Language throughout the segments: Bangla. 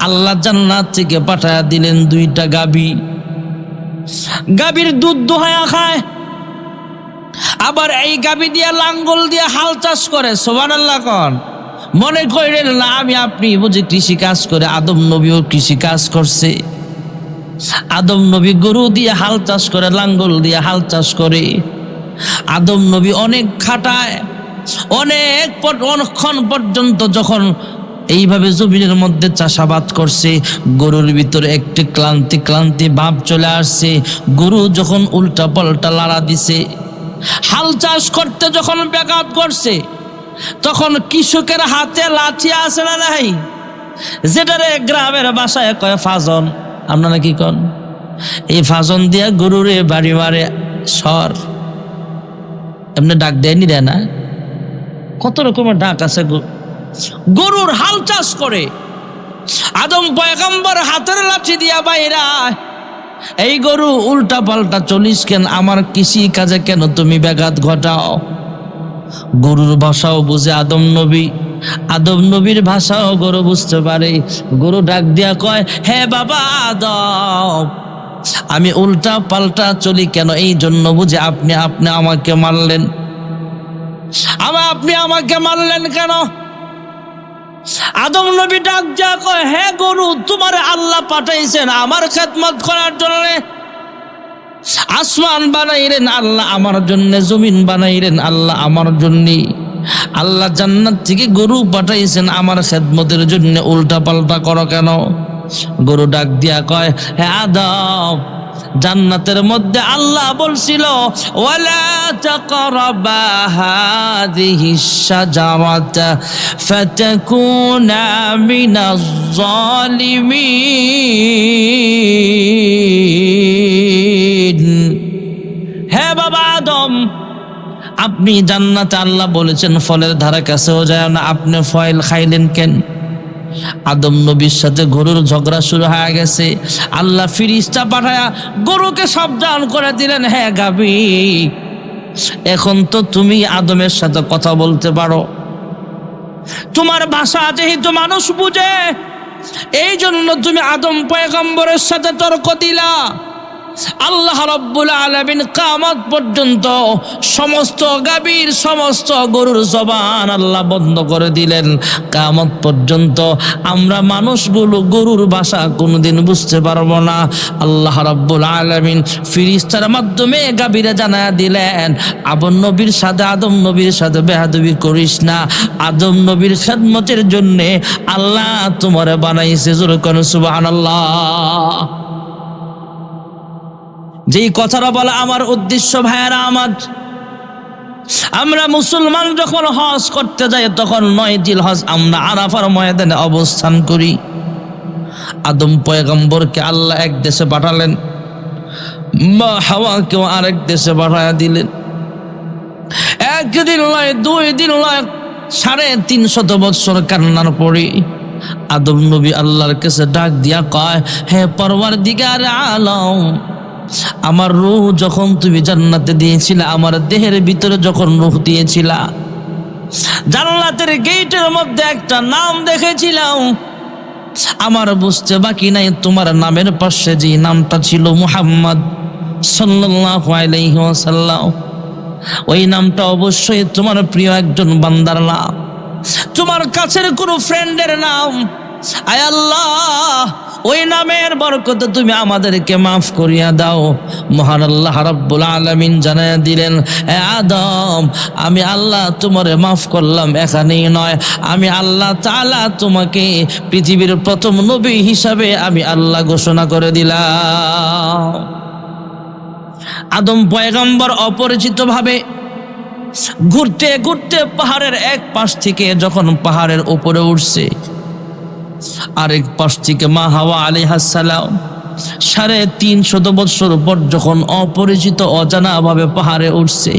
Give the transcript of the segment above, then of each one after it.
আল্লাহ জান্নাত থেকে পাঠায়া দিলেন দুইটা গাভী। গাভীর দুধ দোহায়া খায়, আবার এই গাভী দিয়া লাঙ্গল দিয়া হাল চাষ করে। সুবহানাল্লাহ কোন। মনে করেন না আমি আপনি বুঝি কৃষি কাজ করে, আদম নবীও কৃষি কাজ করছে। আদম নবী গরু দিয়ে হাল চাষ করে, লাঙ্গল দিয়ে হাল চাষ করে। আদম নবী অনেক খাটায়, অনেকক্ষণ পর্যন্ত যখন এইভাবে জমিনের মধ্যে চাষাবাদ করছে, গরুর ভিতরে একটি ক্লান্তি ভাব চলে আসছে। গরু যখন উল্টা পাল্টা লাড়া দিছে, হাল চাষ করতে যখন ব্যাঘাত করছে, তখন কৃষকের হাতে লাঠি আছে না নাই, যেটারে গ্রামের ভাষায় কয় ফাজন। আপনারা কি কন? এই ফাজন দিয়া গরুরে বাড়ি মারে, সর এমনি ডাক দেয়নি, দেয় না? কত রকমের ডাক আছে। গরুর হাল চাষ করে আদম পয়গম্বর হাতের লাঠি দিয়া বাইরা, এই গরু উল্টা পাল্টা চলিস কেন, আমার কৃষি কাজে কেন তুমি ব্যাঘাত ঘটাও? গরুর ভাষাও বুঝে আদম নবী, আদম নবীর ভাষাও গরু বুঝতে পারে। গরু ডাক দিয়া কয়, হে বাবা আদম, আমি উল্টা পাল্টা চলি কেন? এই জন্য বুঝে আপনি আমাকে মারলেন। আপনি আমাকে মারলেন কেন? আদম নবী ডাক দিয়া কয়, হে গরু, তোমার আল্লাহ পাঠাইছেন আমার খেদমত করার জন্য। আসমান বানাইলেন আল্লাহ আমার জন্য, জমিন বানাইলেন আল্লাহ আমার জন্য। আল্লাহ জান্নাত থেকে গরু পাঠাইছেন আমার খেদমতের জন্য, উল্টা পাল্টা করো কেন? গরু ডাক দিয়া কয়, হে আদম, জান্নাতের মধ্যে আল্লাহ বলছিল, ওয়ালা তাকরাবা হাযিহিশ শাজারাতা ফাতাকুনা মিনাজ জালিমিন। হে বাবা আদম, আপনি জান্নাতে আল্লাহ বলেছেন ফলের ধারে কাছেও যায় না, আপনি ফল খাইলেন কেন? আদম নবীর সাথে গরুর ঝগড়া শুরু হয়ে গেছে। আল্লাহ ফিরিস্তা পাঠায়া গরুকে সাবধান করে দিলেন, হ্যাঁ গাভী, এখন তো তুমি আদমের সাথে কথা বলতে পারো, তোমার ভাষা যেহেতু মানুষ বুঝে, এই জন্য তুমি আদম পয়গম্বরের সাথে তর্ক দিলা। আল্লাহ রাব্বুল আলামিন কিয়ামত পর্যন্ত সমস্ত গাভীর, সমস্ত গরুর জবান আল্লাহ বন্ধ করে দিলেন। কিয়ামত পর্যন্ত আমরা মানুষগুলো গরুর ভাষা কোনোদিন বুঝতে পারবো না। আল্লাহ রাব্বুল আলামিন ফেরেশতার মাধ্যমে গাভীরা জানায়া দিলেন, আদম নবীর সাথে বেয়াদবি করিস না। আদম নবীর খেদমতের জন্য আল্লাহ তোমারে বানাইছে। জোরে কোন সুবহানাল্লাহ। যেই কথাটা বলা আমার উদ্দেশ্য, ভাইয়েরা আমার, আমরা মুসলমান যখন হজ করতে যাই তখন 9 জিলহজ আমরা আরাফার ময়দানে অবস্থান করি। আদম পয়গম্বরকে আল্লাহ এক দেশে পাঠালেন, মা হাওয়াকেও আরেক দেশে পাঠায়া দিলেন। একদিন নয়, 2 দিন নয়, 350 বছর কান্নার পরে আদম নবী আল্লাহর কাছে ডাক দিয়া কয়, হে পরওয়ারদিগার আলম, আমার রূহ যখন তুমি জান্নাতে দিয়েছিলা, আমার দেহের ভিতরে যখন রূহ দিয়েছিলা, জান্নাতের গেটের মধ্যে একটা নাম দেখেছিলাম, আমার বুঝতে বাকি নাই তোমার নামের পাশে যে নামটা ছিল মুহাম্মদ সাল্লাল্লাহু আলাইহি ওয়াসাল্লাম, ওই নামটা অবশ্যই তোমার প্রিয় একজন বান্দার নাম, তোমার কাছের কোনো ফ্রেন্ডের নাম। আয় আল্লাহ, ওই নামের বরকতে তুমি আমাদেরকে মাফ করিয়া দাও। মহান আল্লাহ রাব্বুল আলামিন জানায়া দিলেন, হে আদম, আমি আল্লাহ তোমারে মাফ করলাম। এখানেই নয়, আমি আল্লাহ তাআলা তোমাকে পৃথিবীর প্রথম নবী হিসাবে আমি আল্লাহ ঘোষণা করে দিলাম। আদম পয়গম্বর অপরিচিত ভাবে ঘুরতে ঘুরতে পাহাড়ের এক পাশ থেকে যখন পাহাড়ের উপরে উঠছে, আরেক পাশ থেকে মা হাওয়া আলাইহিস সালাম 350 বছর পর যখন অপরিচিত অজানা ভাবে পাহাড়ে উঠছে,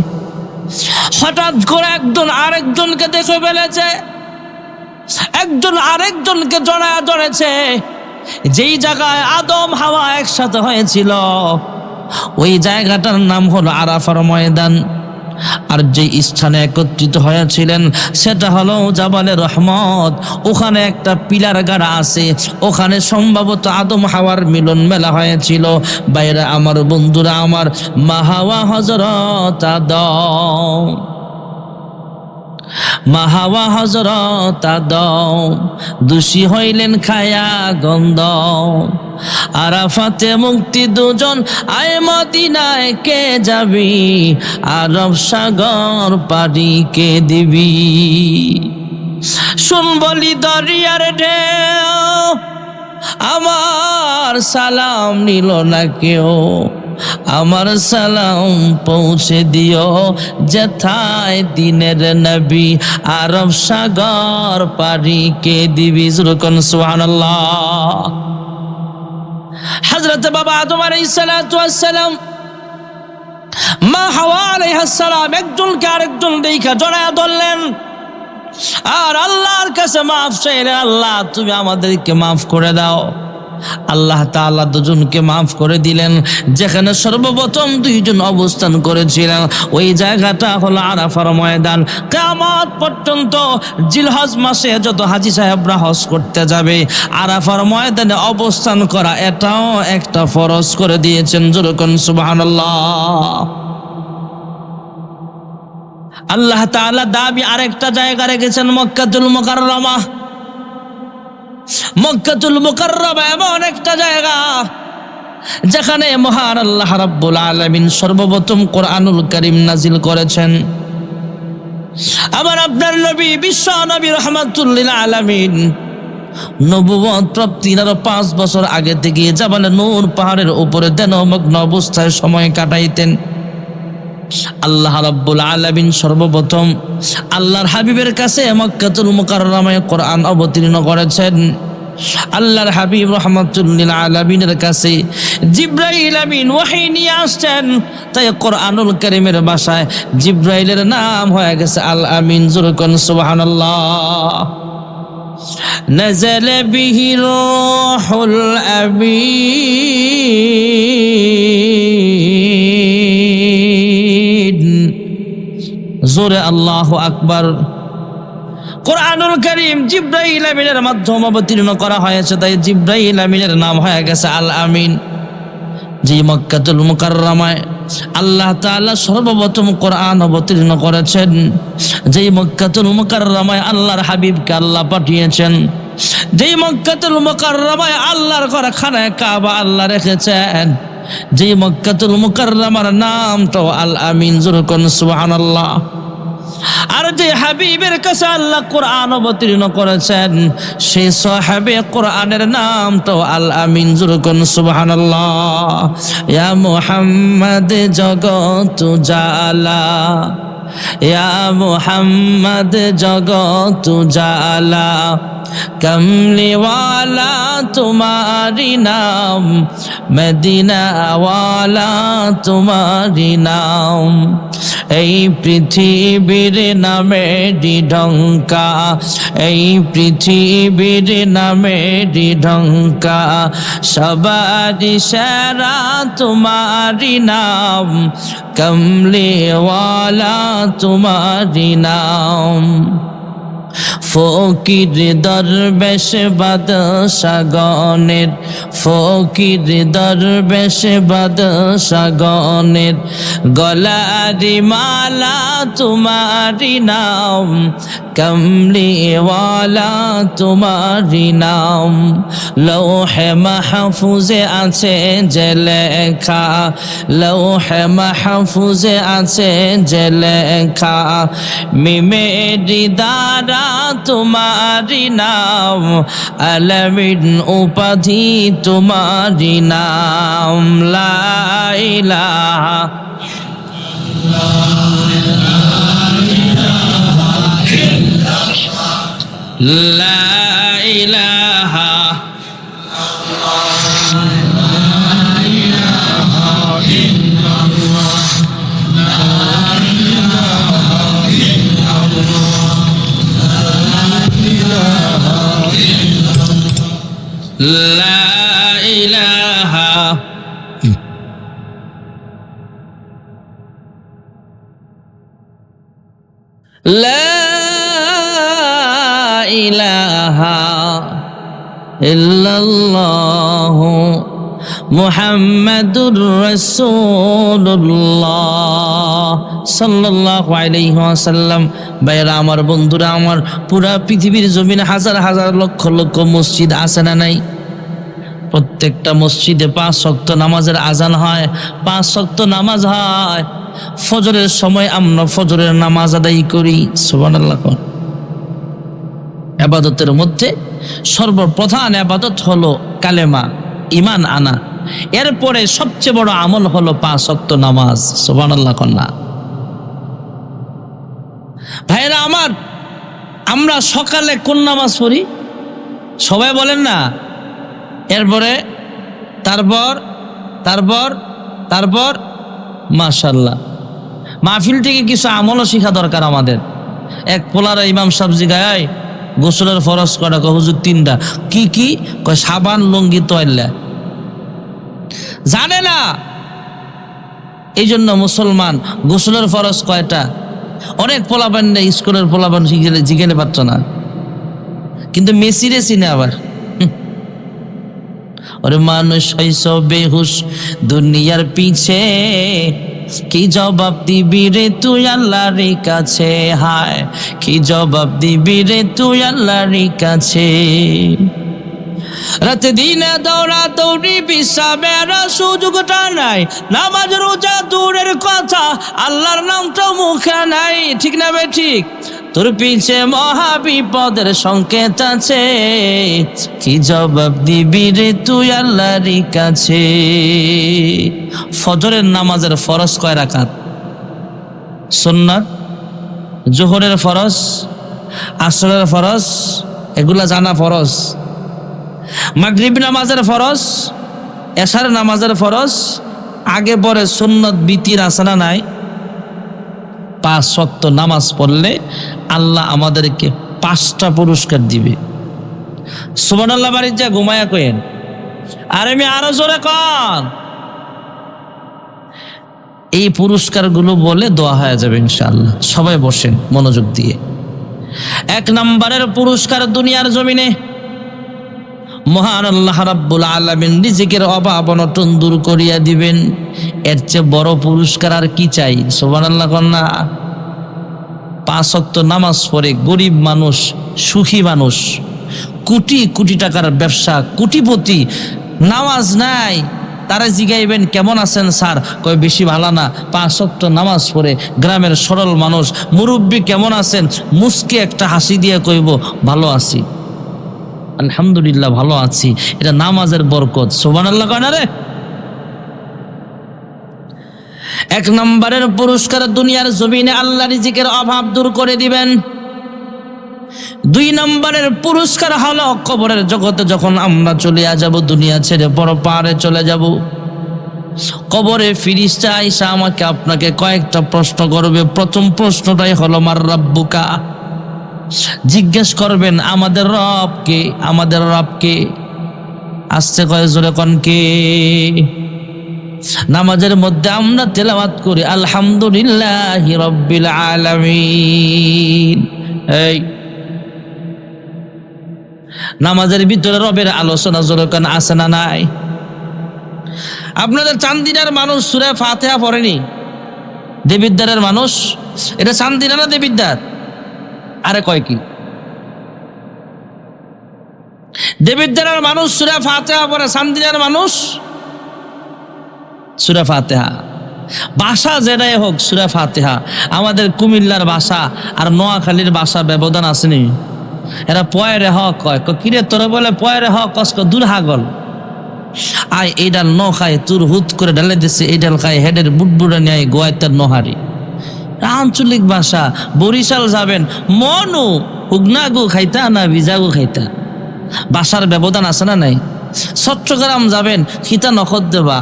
হঠাৎ করে একজন আরেকজনকে দেখে ফেলেছে, একজন আরেকজনকে জড়ায়া ধরেছে। যেই জায়গায় আদম হাওয়া একসাথে হয়েছিল ওই জায়গাটার নাম হলো আরাফার ময়দান। আর যে স্থানে একত্রিত হয়েছিলেন সেটা হলো জাবালে রহমত। ওখানে একটা পিলার গাড়া আছে, ওখানে সম্ভবত আদম হাওয়ার মিলন মেলা হয়েছিল। বাইরে আমার বন্ধুরা আমার, মা হাওয়া হযরত আদম, মা হাওয়া হযরত আদম দোষী হইলেন খায়া গন্ধ। আরাফাতে মুক্তি দুজন, আয় মদিনায় কে যাবি, আরব সাগর পাড়ি কে দিবি। শুন বলি দরিয়ার ঢেউ, আমার সালাম নিল না কেউ, আমার সালাম পৌঁছে দিও যেথায় দিনের নবী, আরব সাগর পাড়ি কে দিবি। যুরকন সুবহানাল্লাহ। হযরত বাবা আদম আলাইহিস সালাতু ওয়াস সালাম, মা হাওয়া আলাইহিস সালাম একজনকে আরেকজন দেখা জড়ায়া ধরলেন আর আল্লাহর কাছে মাফ চাইলেন, আল্লাহ তুমি আমাদেরকে মাফ করে দাও। আল্লাহ তাআলা দুজনকে মাফ করে দিলেন। যেখানে সর্বপ্রথম দুইজন অবস্থান করেছিলেন ওই জায়গাটা হলো আরাফার ময়দান। কিয়ামত পর্যন্ত জিলহজ মাসে যত হাজী সাহেবরা হজ করতে যাবে, আরাফার ময়দানে অবস্থান করা এটাও একটা ফরজ করে দিয়েছেন। যেরকম সুবহানাল্লাহ। আল্লাহ তাআলা দাবি আরেকটা জায়গা রেখেছেন, মক্কাতুল মুকাররমা। মক্কাতুল মুকাররমা এমন একটা জায়গা যেখানে মহান আল্লাহ রাব্বুল আলামিন সর্বপ্রথম কোরআনুল কারীম নাজিল করেছেন। আমার আপনার নবী, বিশ্ব নবী রাহমাতুল লিল আলামিন, নবুয়ত প্রাপ্তির আরো 5 বছর আগে থেকে জাবালে নূর পাহাড়ের উপরে ধ্যানমগ্ন অবস্থায় সময় কাটাইতেন। আল্লাহ রাব্বুল আলামিন সর্বপ্রথম আল্লাহর হাবিবের কাছে মক্কাতুল মুকাররমায় কোরআন অবতীর্ণ করেছেন। আল্লাহর হাবিব রাহমাতুল লিল আলামিনের কাছে জিবরাইল আমিন ওহী নিয়ে আসছেন, তাই কোরআনুল কারীমের ভাষায় জিবরাইলের নাম হয়ে গেছে আল আমিন। যুরকুন সুবহানাল্লাহ। নাযালা বিহি রূহুল আমিন। জোরে আল্লাহু আকবার। কোরআনুল কারীম জিবরাইল আমিনের মাধ্যমে অবতীর্ণ করা হয়েছে, তাই জিবরাইল আমিনের নাম হয়ে গেছে আল আমিন। যে মক্কাতুল মুকাররমায় আল্লাহ তাআলা সর্বপ্রথম কোরআন অবতীর্ণ করেছেন, যেই মক্কাতুল মুকাররমায় আল্লাহর হাবিবকে আল্লাহ পাঠিয়েছেন, যেই মক্কাতুল মুকাররমায় আল্লাহর ঘর খানায় কাবা আল্লাহ রেখেছেন, যেই মক্কাতুল মুকাররমার নামটাও আল আমিন। যুরকুন সুবহানাল্লাহ। আর যে হাবিবের কাছে আল্লাহ কোরআন অবতীর্ণ করেছেন সেই সাহাবে কোরআনের নামটাও আল আমিন। যুরকুন সুবহানাল্লাহ। ইয়া মুহাম্মদ জগত জালা, ইয়া মুহাম্মদ জগত জালা, कमली वाला तुम्हारी नाम, मदीना वाला तुम्हारी नाम। এই পৃথিবীর নামেরই ঢঙ্কা, এই পৃথিবীর নামেরই ঢঙ্কা, সবারই সেরা তোমারি নাম, কমলি ওয়ালা তোমারি নাম। ফকির দরবেশ বাদশাগণের, ফকির দরবেশ বাদশাগণের, গলারি মালা তোমারি নাম, কমলি ওয়ালা তোমারি নাম। লৌহে মাহফুজে আছে যে লেখা, লৌহে মাহফুজে আছে যে লেখা, মিমেরি দ্বারা তোমারি নাম, আলামিন উপাধি তোমারি নাম। লা ইলাহা লা ইলাহা লা ইলাহা লা ইলাহা ইল্লাল্লাহু মুহাম্মাদুর রাসূলুল্লাহ সাল্লাল্লাহু আলাইহি ওয়াসাল্লাম। ভাইরা আমার, বন্ধুরা আমার, পুরা পৃথিবীর জমিনে হাজার হাজার লক্ষ লক্ষ মসজিদ আছে না নাই? প্রত্যেকটা মসজিদে 5 ওয়াক্ত নামাজের আজান হয়, 5 ওয়াক্ত নামাজ হয়। ফজরের সময় আমরা ফজরের নামাজ আদায় করি। সুবহানাল্লাহ। ইবাদতের মধ্যে সর্বপ্রধান ইবাদত হলো কালেমা, ঈমান আনা। এরপরে সবচেয়ে বড় আমল হলো 5 ওয়াক্ত নামাজ। সুবহানাল্লাহ। ভাইরা আমার, আমরা সকালে কোন নামাজ পড়ি? সবাই বলেন না। এরপরে তারপর তারপর তারপর মাশাআল্লাহ, মাহফিল থেকে কিছু আমলও শিখা দরকার আমাদের। এক পোলারা ইমাম সাহেব জিগায় গোসলের ফরজ কয়টা? হুজুর 3টা। কি কি? কয় সাবান, লুঙ্গি, তয়লা। জানে না, এই জন্য মুসলমান গোসলের ফরজ কয়টা? অনেক পোলাপান স্কুলের পোলাপান জিগেলে পারত না, কিন্তু মেসিরে চিনে আবার। ওরে মানুষ হইছ বেহুশ দুনিয়ার পিছে, কি জবাব দিবি রে তুই আল্লাহর কাছে? হায়, কি জবাব দিবি রে তুই আল্লাহর কাছে? রাতে দিনে দৌড়া দৌড়ি বিশ্রামের সুযোগটা নাই, নামাজ রোজা দূরের কথা, আল্লাহর নামটা মুখে নাই। ঠিক না ভাই? ঠিক। তোর পিছে মহা বিপদের সংকেত আছে, কি জবাব দিবি রে তুই আল্লাহর কাছে? ফজরের নামাজের ফরজ কয় রাকাত? সুন্নাত, জোহরের ফরজ, আসরের ফরজ, এগুলা জানা ফরজ। মাগরিব নামাজের ফরজ, এশার নামাজের ফরজ, আগে পরে সুন্নত বিতির আছে না নাই? 5 ওয়াক্ত নামাজ পড়লে আল্লাহ আমাদেরকে 5টা পুরস্কার দিবে। সুবহানাল্লাহ। বাড়ির যা ঘুমায়া কইেন, আর আমি আরো জোরে কন। এই পুরস্কারগুলো বলে দোয়া হয়ে যাবে ইনশাআল্লাহ। সবাই বসেন মনোযোগ দিয়ে। 1 নম্বরের পুরস্কার, দুনিয়ার জমিনে মহান আল্লাহ রাব্বুল আলামিন রিজিকের অভাব অনটন দূর করিয়া দিবেন। এর চেয়ে বড় পুরস্কার আর কি চাই? সুবহানাল্লাহ কন্যা। 5 ওয়াক্ত নামাজ পড়ে গরিব মানুষ, সুখী মানুষ, কোটি কোটি টাকার ব্যবসা, কোটিপতি, নামাজ নাই, তারা জিগাইবেন কেমন আছেন স্যার? কয় বেশি ভালো না। 5 ওয়াক্ত নামাজ পড়ে গ্রামের সরল মানুষ, মুরব্বী কেমন আছেন? মুস্কি একটা হাসি দিয়ে কইব ভালো আছি, আলহামদুলিল্লাহ ভালো আছি। এটা নামাজের বরকত। সুবহানাল্লাহ কয় না রে? 1 নম্বরের পুরস্কার, দুনিয়ার জমিনে আল্লাহ রিজিকের অভাব দূর করে দিবেন। 2 নম্বরের পুরস্কার হলো কবরের জগতে যখন আমরা চলে যাব, দুনিয়া ছেড়ে পরপারে চলে যাব, কবরে ফিরিস্তা আইসা আমাকে আপনাকে কয়েকটা প্রশ্ন করবে। প্রথম প্রশ্নটাই হলো মার রাব্বুকা। জিজ্ঞেস করবেন আমাদের রব কে? আমাদের রব কে? আসছে কয় জোরে কোন কে? নামাজের মধ্যে আমরা তেলাওয়াত করি আলহামদুলিল্লাহি রাব্বিল আলামিন। এই নামাজের ভিতরে রবের আলোচনা জোরে কোন আছে না নাই? আপনাদের চান্দিনার মানুষ সূরা ফাতিহা পড়েনি? দেবিদ্দারের মানুষ, এটা চান্দিনা না দেবিদ্দার? আরে কয় কি? দেবিদ্দারের মানুষ সূরা ফাতিহা পড়ে, চান্দিনার মানুষ সূরা ফাতিহা। ভাষা যেটাই হোক সূরা ফাতিহা। আমাদের কুমিল্লার ভাষা আর নোয়াখালীর ভাষা ব্যবধান আসেনি। এরা পয়রে হক কয়, কিরে তোরা বলে পয়রে হক কষ্ট দূর হাগল। আয় এই ডাল ন খায়, তুর হুত করে ডালে দিছে, এই ডাল খায় হেডের বুটবুড়া নিয়ে গোয়াইতার নহারি। আঞ্চলিক ভাষা। বরিশাল যাবেন, মনু হুগনাগু খাইতা না ভিজাগু খাইতা, ভাষার ব্যবধান আছে না নাই? চট্টগ্রাম যাবেন, খিতা নখত দেবা,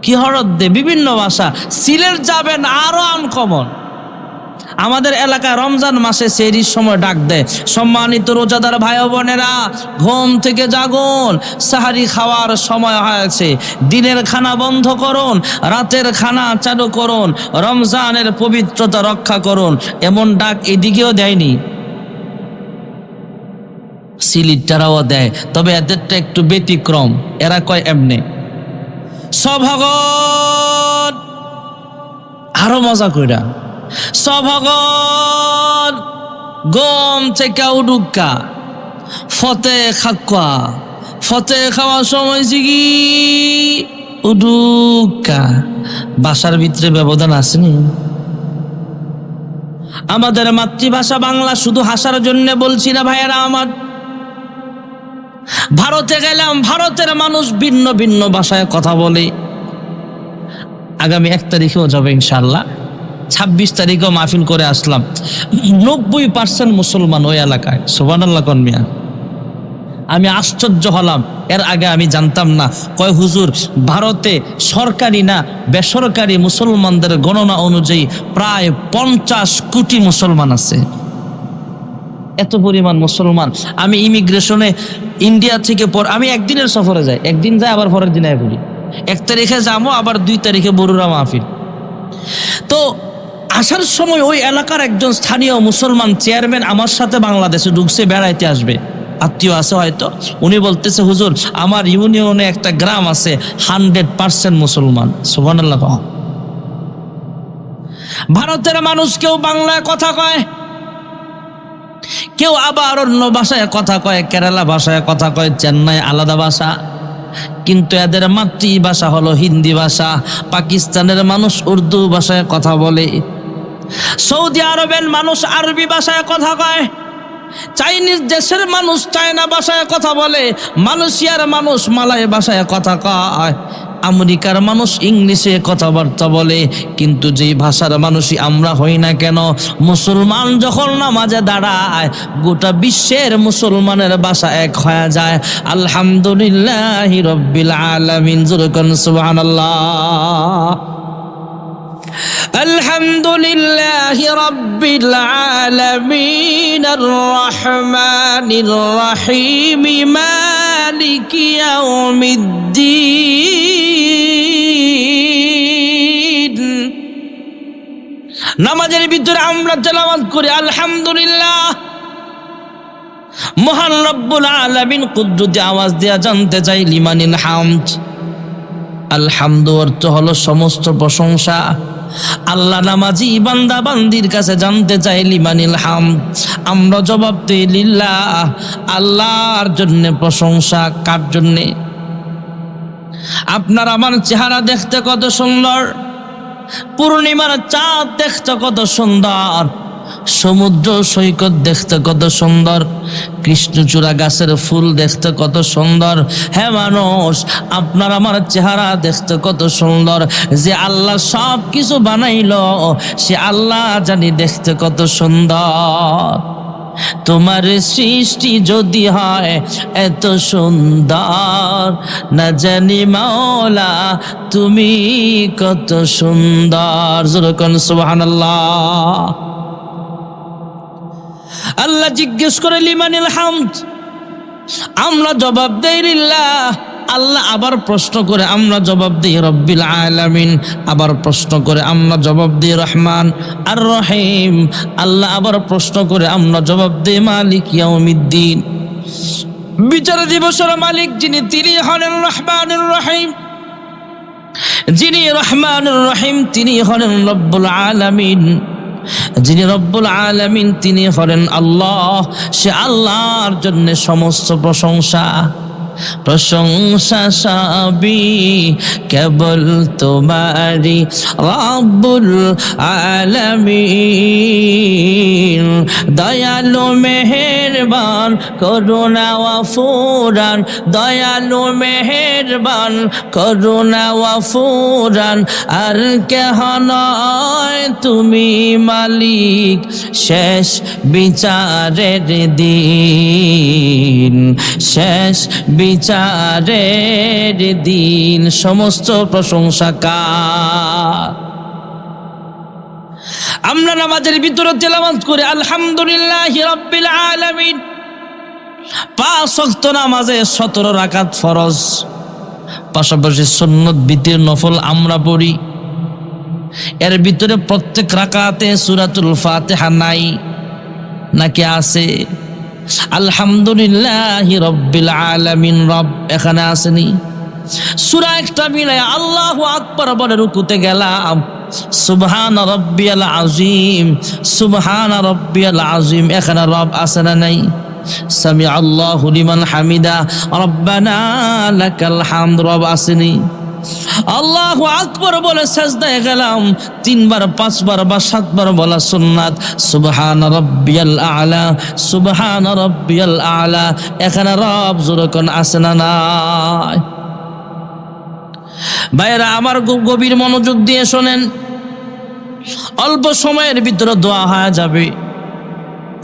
কি হরদ দে, বিভিন্ন ভাষা। সিলেট যাবেন, আরো আনকমন। আমাদের এলাকায় রমজান মাসে সেহরির সময় ডাক দেয়, সম্মানিত রোজাদার ভাই বোনেরা ঘুম থেকে জাগুন, সাহারি খাওয়ার সময় হয়েছে, দিনের খানা বন্ধ করুন, রাতের খানা চালু করুন, রমজানের পবিত্রতা রক্ষা করুন। এমন ডাক এদিকেও দেয়নি, সিলিটারাও দেয়, তবে এদেরটা একটু ব্যতিক্রম। এরা কয় এমনে সভগন, আরো মজা কইরা সভগন গম থেকে উডুক্কা ফতে খাক্কা, ফতে খাওয়ার সময় জিগি উডুক্কা। ভাষার ভিতরে ব্যবধান আসেনি। আমাদের মাতৃভাষা বাংলা, শুধু হাসার জন্য বলছি না ভাইয়েরা আমার। ভারতে গেলাম, ভারতের মানুষ ভিন্ন ভিন্ন ভাষায় কথা বলে। আগামী 1 তারিখেও যাবে ইনশাআল্লাহ, 26 তারিখেও মাহফিল করে আসলাম। 90% মুসলমান ওই এলাকায়, সুবহানাল্লাহ কোন মিয়া। আমি আশ্চর্য হলাম, এর আগে আমি জানতাম না। কয় হুজুর, ভারতে সরকারি না বেসরকারি মুসলমানদের গণনা অনুযায়ী প্রায় 50 কোটি মুসলমান আছে। এত পরিমাণ মুসলমান। আমি ইমিগ্রেশনে ইন্ডিয়া থেকে আমি একদিনের সফরে যাই, একদিন যাই আবার পরের দিন ঘুরি। 1 তারিখে যাবো, আবার 2 তারিখে বরুরা মাহফিল। তো আসার সময় ওই এলাকার একজন স্থানীয় মুসলমান চেয়ারম্যান আমার সাথে বাংলাদেশে ঢুকছে, বেড়াইতে আসবে, আত্মীয় আছে হয়তো। উনি বলতেছে, হুজুর আমার ইউনিয়নে একটা গ্রাম আছে 100% মুসলমান। সুবহানাল্লাহ। ভারতের মানুষ কেউ বাংলায় কথা কয়, কেউ আবার অন্য ভাষায় কথা কয়, কেরালা ভাষায় কথা কয়, চেন্নাই আলাদা ভাষা, কিন্তু এদের মাতৃভাষা হলো হিন্দি ভাষা। পাকিস্তানের মানুষ উর্দু ভাষায় কথা বলে, সৌদি আরবের মানুষ আরবি ভাষায় কথা কয়, চাইনিজ দেশের মানুষ চায়না ভাষায় কথা বলে, মালয়েশিয়ার মানুষ মালয় ভাষায় কথা কয়, আমেরিকার মানুষ ইংলিশে কথাবার্তা বলে। কিন্তু যেই ভাষার মানুষই আমরা হই না কেন, মুসলমান যখন নামাজে দাঁড়ায় গোটা বিশ্বের মুসলমানের ভাষা এক হয়ে যায়। আলহামদুলিল্লাহি রাব্বিল আলামিন, জোরে কোন সুবহানাল্লাহ। আলহামদুলিল্লাহি রাব্বিল আলামিন আর রহমানির রহিম মালিকি ইয়াউমিদ্দিন। নামাজের ভিতরে আমরা তেলাওয়াত করি আলহামদুলিল্লাহ। মহান রব্বুল আলামিন কুদরতি আওয়াজ দিয়া জানতে চাই লিমানিল হামদ। আলহামদু অর্থ হলো সমস্ত প্রশংসা। আল্লাহ নামাজি বান্দা বান্দির কাছে জানতে চাই লিমানিল হামদ। আমরা জবাব দিই লিল্লাহ, আল্লাহর জন্য প্রশংসা। কার জন্যে? আপনার আমার চেহারা দেখতে কত সুন্দর, পূর্ণিমার চাঁদ দেখতে কত সুন্দর, সমুদ্র সৈকত দেখতে কত সুন্দর, কৃষ্ণচূড়া গাছের ফুল দেখতে কত সুন্দর। হ্যাঁ মানুষ, আপনার আমার চেহারা দেখতে কত সুন্দর। যে আল্লাহ সব কিছু বানাইল সে আল্লাহ জানি দেখতে কত সুন্দর। তোমার সৃষ্টি যদি হয় এত সুন্দর, না জানি মাওলা তুমি কত সুন্দর। জোরে কোন সুবহানাল্লাহ। আল্লাহ জিজ্ঞেস করে লিমানিল হামদ, আমরা জবাব দেই লিল্লাহ। আল্লাহ আবার প্রশ্ন করে, আমরা জবাব দিই রব্বিল আলামিন। আবার প্রশ্ন করে, আমরা জবাব দিই রহমান আর রহিম। আল্লাহ আবার প্রশ্ন করে, আমরা জবাব দিই মালিক ইয়াউমিদ্দিন। বিচার দিবসের মালিক যিনি, তিনি হলেন রহমানুর রহিম। যিনি রহমানুর রহিম তিনি হলেন রব্বুল আলামিন। যিনি রব্বুল আলামিন তিনি হলেন আল্লাহ। সে আল্লাহর জন্য সমস্ত প্রশংসা। প্রশংসা সবই কেবল তোমারি রব্বুল আলামিন। দয়ালু মেহেরবান করুণা ওয়াফুরান, দয়ালু মেহেরবান করুণা ওয়াফুরান। আর কেহ নয় তুমি মালিক শেষ বিচারের দিন, শেষ বিচারের দিন। সমস্ত প্রশংসা কার? আমরা নামাজের ভিতরে তেলাওয়াত করি আলহামদুলিল্লাহি রাব্বিল আলামিন। 5 ওয়াক্ত নামাজে 17 রাকাত ফরজ, পাশাপাশি সুন্নত বিতির নফল আমরা পড়ি। এর ভিতরে প্রত্যেক রাকাতে সূরাতুল ফাতিহা নাই নাকি আছে? আলহামদুলিল্লাহি রাব্বিল আলামিন রব এখানে আসেনি। সূরা একটা মিলায় আল্লাহু আকবার বলে রুকুতে গেলাম, সুবহান রাব্বিয়াল আযীম, সুবহান রাব্বিয়াল আযীম, এখানে রব আছে না নাই? সামি আল্লাহু লিমান হামিদা, রব্বানা লাকাল হামদ, রব আসেনি? আল্লাহু আকবার বলে সাজদায় গেলাম, 3 বার 5 বার বা 7 বার বলা সুন্নাত। সুবহান রাব্বিয়াল আ'লা, সুবহান রাব্বিয়াল আ'লা, এখানে রব যখন আসে না নাই? ভাইরা আমার, গভীর মনোযোগ দিয়ে শোনেন, অল্প সময়ের ভিতরে দোয়া হয়ে যাবে।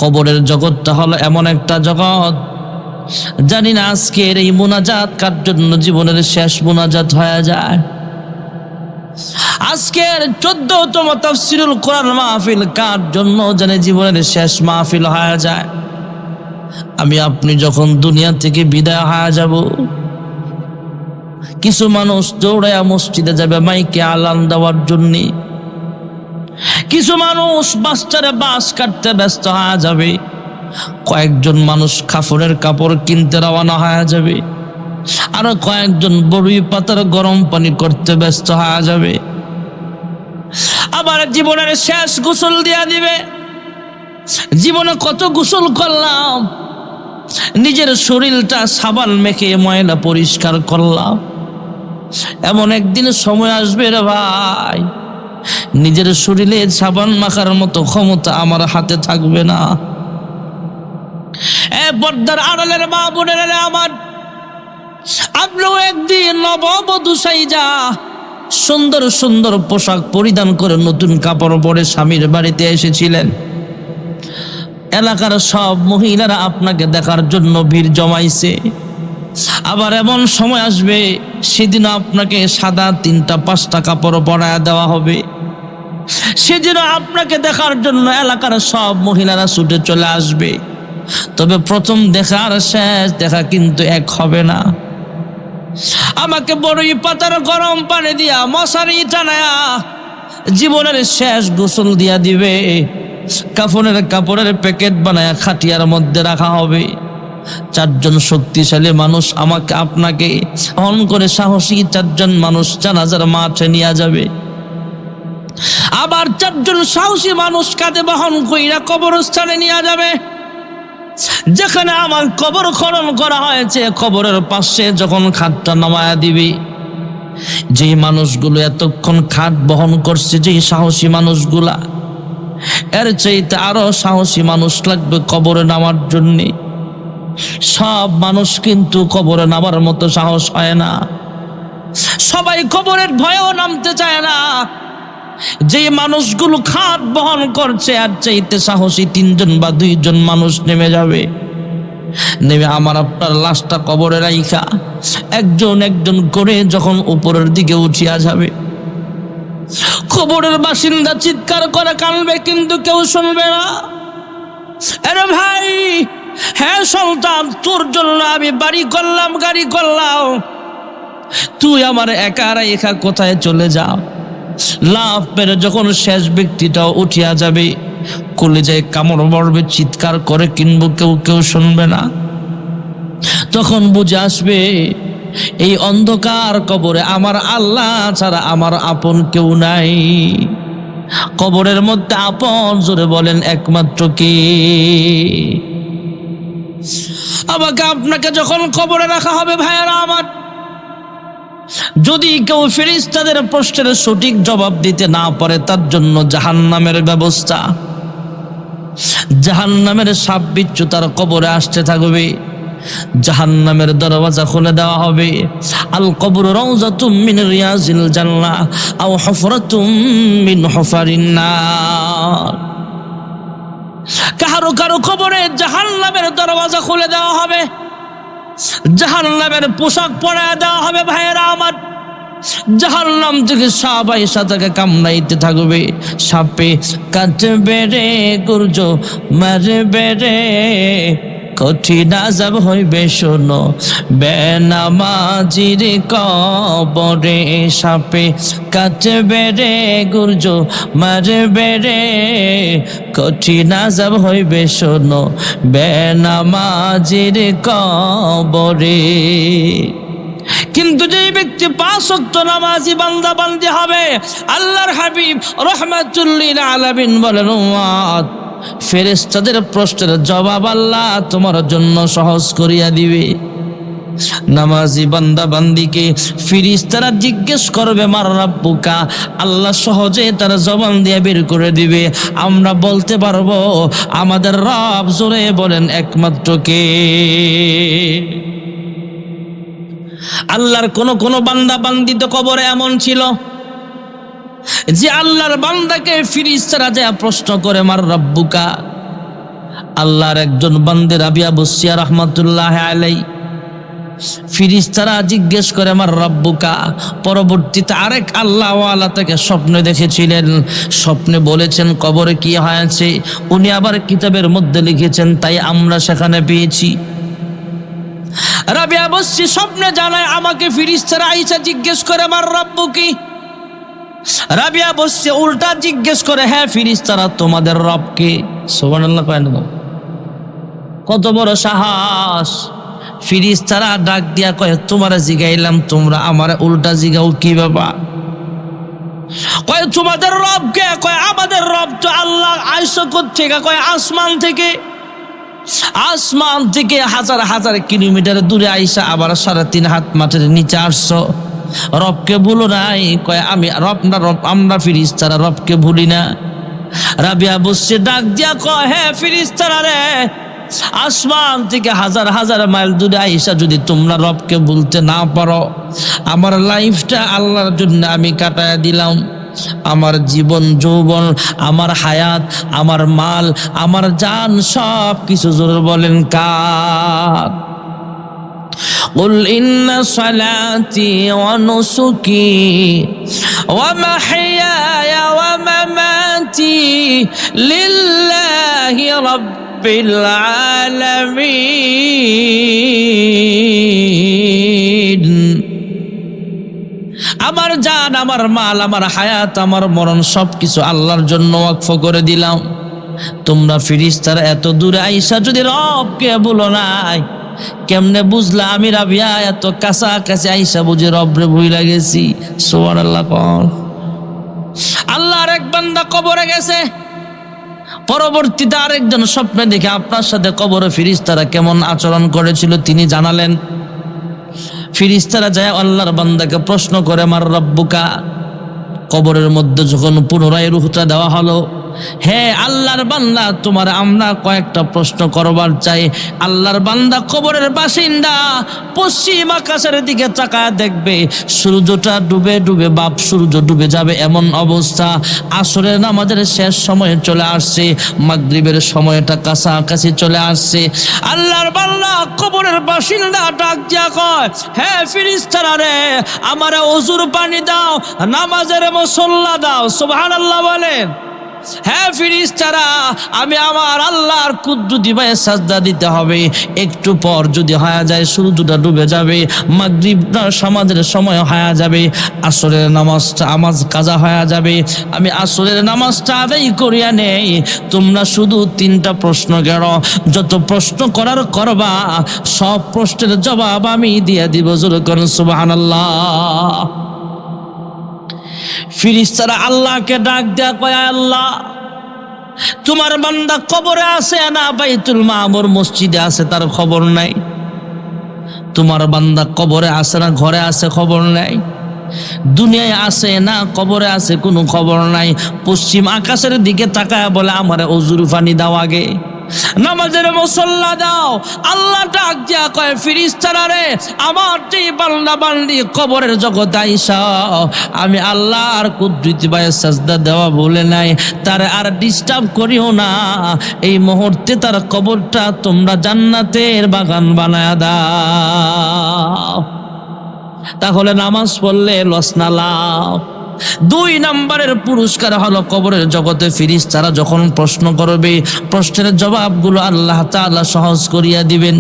কবরের জগৎটা হলো এমন একটা জগৎ, জানি না আজকের এই মুনাজাত কার জন্য জীবনের শেষ মুনাজাত হয়ে যায়। আজকের 14তম তাফসীরুল কোরআন মাহফিল কার জন্য জানে জীবনের শেষ মাহফিল হয়ে যায়। আমি আপনি যখন দুনিয়া থেকে বিদায় হয়ে যাব, কিছু মানুষ দৌড়ায়া মসজিদে যাবে মাইকে আলান দেওয়ার জন্য, কিছু মানুষ বাচ্চারে বাঁশ কাটতে ব্যস্ত হয়ে যাবে, কয়েকজন মানুষ কাফনের কাপড় কিনতে রওনা হয়ে যাবে, আরো কয়েকজন বড়ই পাতার গরম পানি করতে ব্যস্ত হয়ে যাবে। আবার জীবনের শেষ গোসল দিয়া দিবে। জীবনে কত গোসল করলাম, নিজের শরীরটা সাবান মেখে ময়লা পরিষ্কার করলাম, এমন একদিন সময় আসবে রে ভাই, নিজের শরীরে সাবান মাখার মতো ক্ষমতা আমার হাতে থাকবে না। পর্দার আড়ালের মা বোনেরা আমার, আপনিও একদিন নববধূ সাইজা সুন্দর সুন্দর পোশাক পরিধান করে নতুন কাপড় পরে স্বামীর বাড়িতে এসেছিলেন। এলাকার সব মহিলারা আপনাকে দেখার জন্য ভিড় জমাইছে। আবার এমন সময় আসবে, সেদিন আপনাকে সাদা 3টা 5টা কাপড় পরায় দেওয়া হবে। সেদিন আপনাকে দেখার জন্য এলাকার সব মহিলারা ছুটে চলে আসবে। তবে প্রথম দেখা আর শেষ দেখা কিন্তু এক হবে না। আমাকে বড়ই পাতার গরম পানি দিয়া মশারি টানায়া জীবনের শেষ গোসল দিয়া দিবে। কাফনের কাপড়ের প্যাকেট বানায়া খাটিয়ার মধ্যে রাখা হবে। 4 জন শক্তিশালী মানুষ আমাকে আপনাকে বহন করে, সাহসী 4 জন মানুষ জানাজার মাঠে নিয়ে যাবে। আবার 4 জন সাহসী মানুষ কাঁধে বহন কইরা কবরস্থানে নিয়ে যাবে, যেখানে আমার কবর খনন করা হয়েছে। কবরের পাশে যখন খাটটা নামায়া দিবি, যেই মানুষগুলো এতক্ষণ খাট বহন করছে, যেই সাহসী মানুষগুলা, এর চাইতে আরো সাহসী মানুষ লাগবে কবরে নামার জন্যে। সব মানুষ কিন্তু কবরে নামার মতো সাহস হয় না, সবাই কবরের ভয়েও নামতে চায় না। যে মানুষগুলো খাট বহন করছে, আর চাইতে সাহসী 3 জন বা 2 জন মানুষ নেমে যাবে। নেমে আমার আপনার লাশটা কবরে রাইখা একজন একজন করে যখন উপরের দিকে উঠিয়া যাবে, কবরের বাসিন্দা চিৎকার করে কাঁদবে, কিন্তু কেউ শুনবে না। আরে ভাই, হ্যাঁ সন্তান, তোর জন্য আমি বাড়ি করলাম, গাড়ি করলাম, তুই আমার একা রাইখা কোথায় চলে যাও। লাভ মেরে যখন শেষ ব্যক্তিটাও উঠিয়া যাবে, কলিজায় কামড় পড়বে, চিৎকার করে কিনবো, কেউ শুনবে না। তখন বুঝে আসবে এই অন্ধকার কবরে আমার আল্লাহ ছাড়া আমার আপন কেউ নাই। কবরের মধ্যে আপন জোরে বলেন একমাত্র কে? আমাকে আপনাকে যখন কবরে রাখা হবে ভাইয়ারা আমার, যদি কেউ ফেরেশতাদের প্রশ্নের সঠিক জবাব দিতে না পারে, তার জন্য জাহান্নামের ব্যবস্থা। জাহান্নামের সাপ বিচ্ছু তার কবরে আসতে থাকবে। জাহান্নামের দরওয়াজা খুলে দেওয়া হবে। আল কবর রাউযাতুম মিন রিয়াজিল জান্নাহ আও হুফরাতুম মিন হুফারিন নার। কারো কারো কবরে জাহান্নামের দরওয়াজা খুলে দেওয়া হবে, জাহান্নামের পোশাক পরায় দেওয়া হবে। ভাইয়েরা আমার, জাহান্নাম থেকে সাপ আইসা তাকে কামড়াইতে থাকবে। সাপে কাটবে রে গুর্জ মারবে রে, কঠিন আযাব হইবে শোনো বেনামাজির কবরে। সাপে কাটবে রে গুর্জ মারবে রে, কঠিন আযাব হইবে শোনো বেনামাজির কবরে। কিন্তু যে ব্যক্তি 5 ওয়াক্ত নামাজি বান্দা বান্দি হবে, আল্লাহর হাবিব রাহমাতুল লিল আলামিন বলেন, উম্মত ফেরেশতাদের প্রশ্নের জবাব আল্লাহ তোমার জন্য সহজ করিয়া দিবে। নামাজি বান্দা বান্দিকে ফেরেশতারা জিজ্ঞেস করবে মার রাব্বুকা, আল্লাহ সহজে তার জবান দিয়ে বের করে দিবে। আমরা বলতে পারবো আমাদের রব। জোরে বলেন একমাত্র কে? আল্লাহর কোন বান্দা বান্দি তো কবরে এমন ছিল যে আল্লাহর বান্দাকে ফেরেশতারা যা প্রশ্ন করে মার রাব্বুকা। আল্লাহর একজন বান্দে রাবিয়া বসিয়া রাহমাতুল্লাহ আলাইহি, ফেরেশতারা জিজ্ঞেস করে মার রাব্বুকা। পরবর্তীতে আরেক আল্লাহ ওয়ালা তাকে স্বপ্নে দেখেছিলেন, স্বপ্নে বলেছেন কবরে কি হয়েছে, উনি আবার কিতাবের মধ্যে লিখেছেন, তাই আমরা সেখানে পেয়েছি। রাবিয়া বসি স্বপ্নে জানায় আমাকে ফেরেশতারা আইসা জিজ্ঞেস করে মার রাব্বু কি। রাবিয়া বসি উল্টা জিজ্ঞেস করে, হ্যাঁ ফেরেশতারা তোমাদের রব কে? সুবহানাল্লাহ। কত বড় সাহস! ফেরেশতারা ডাক দিয়া কয় তোমারা জিগাইলাম, তোমরা আমারে উল্টা জিগাও কি বাবা? কয় তোমাদের রব কে? কয় আমাদের রব তো আল্লাহ। আইসা কোত্থেকে? কয় আসমান থেকে। আসমান থেকে হাজার হাজার কিলোমিটার দূরে আইসা আবার 3.5 হাত মাটির নিচে আসছো, রবকে ভুলো নাই? কয় আমি রব না, রব আমরা ফেরেশতারা রবকে ভুলি না। রাবিয়া বসে ডাক দিয়া কয়, হ্যাঁ ফেরেশতারা রে, আসমান থেকে হাজার হাজার মাইল দূরে আইসা যদি তোমরা রবকে ভুলতে না পারো, আমার লাইফটা আল্লাহর জন্য আমি কাটায়া দিলাম। আমার জীবন যৌবন, আমার হায়াত, আমার মাল, আমার জান সব কিছু জোরে বলেন কার? قل إن صلاتي ونسكي ومحياي ومماتي لله رب العالمين। আমার জান, আমার মাল, আমার হায়াত, আমার মরণ সবকিছু আল্লাহর জন্য ওয়াকফ করে দিলাম। তোমরা ফেরেশতারা এত দূরে আইসা যদি রবকে বলো নাই, কেমনে বুঝলা আমি রাবিয়া এত কাছাকাছি আইসা বুঝে রবরে ভুইলা গেছি? সুবহানাল্লাহ। আল্লাহর এক বান্দা কবরে গেছে, পরবর্তীতে আরেকজন স্বপ্নে দেখে আপনার সাথে কবরে ফেরেশতারা কেমন আচরণ করেছিল তিনি জানালেন। ফেরেশতারা যায় আল্লাহর বান্দাকে প্রশ্ন করে মার রাব্বুকা। কবরের মধ্যে যখন পুনরায় রূহটা দেওয়া হলো, হে আল্লাহর বান্দা তোমার আমরা কয়েকটা প্রশ্ন করবার চাই। আল্লাহর বান্দা কবরের বাসিন্দা পশ্চিম আকাশের দিকে তাকায় দেখবে সূর্যটা ডুবে ডুবে বাপ সূর্য ডুবে যাবে এমন অবস্থা। আসরের নামাজের শেষ সময়ে চলে আসছে, মাগরিবের সময়টা কাছাকাছি চলে আসছে। আল্লাহর বান্দা কবরের বাসিন্দা ডাক দিয়া কয়, হে ফেরেশতারা রে, আমারে ওযুর পানি দাও, নামাজের মুসল্লা দাও। সুবহানাল্লাহ বলেন। হ্যাঁ ফেরেশতারা, আমি আমার আল্লাহর কুদরতি পায়ে সাজদা দিতে হবে। একটু পর যদি হয়ে যায় সূর্যটা ডুবে যাবে, মাগরিব সমাজের সময় হয়ে যাবে, আসরের নামাজটা আমার কাজা হয়ে যাবে, আমি আসরের নামাজটা আদায় করিয়া নেই। তোমরা শুধু 3টা প্রশ্ন করো, যত প্রশ্ন করার করবা সব প্রশ্নের জবাব আমি দিয়ে দিব। জোরে করুন সুবহানাল্লাহ। ফেরেশতারা আল্লাহকে ডাক দেয়া কয়, আল্লাহ তোমার বান্দা কবরে আছে না বাইতুল মামুর মসজিদে আছে তার খবর নাই? তোমার বান্দা কবরে আছে না ঘরে আছে খবর নাই? দুনিয়ায় আছে না কবরে আছে কোনো খবর নাই? পশ্চিম আকাশের দিকে তাকায় বলে আমারে ওযুর পানি দাও, আগে নামাজের মুসল্লা দাও। আল্লাহ ডাক দিয়া কয়, ফেরেশতারা রে, আমার যে বান্দা বান্দি কবরের জগতে আইসা আমি আল্লাহর কুদরতি পায়ে সাজদা দেওয়া বলে নাই, তার আর ডিস্টার্ব করিও না। এই মুহূর্তে তার কবরটা তোমরা জান্নাতের বাগান বানায়া দাও। তাহলে নামাজ পড়লে লস না লাভ? 2 নম্বরের পুরস্কার হলো কবরের জগতে ফেরেশতারা যখন প্রশ্ন করবে, প্রশ্নের জবাবগুলো আল্লাহ তাআলা সহজ করিয়া দিবেন।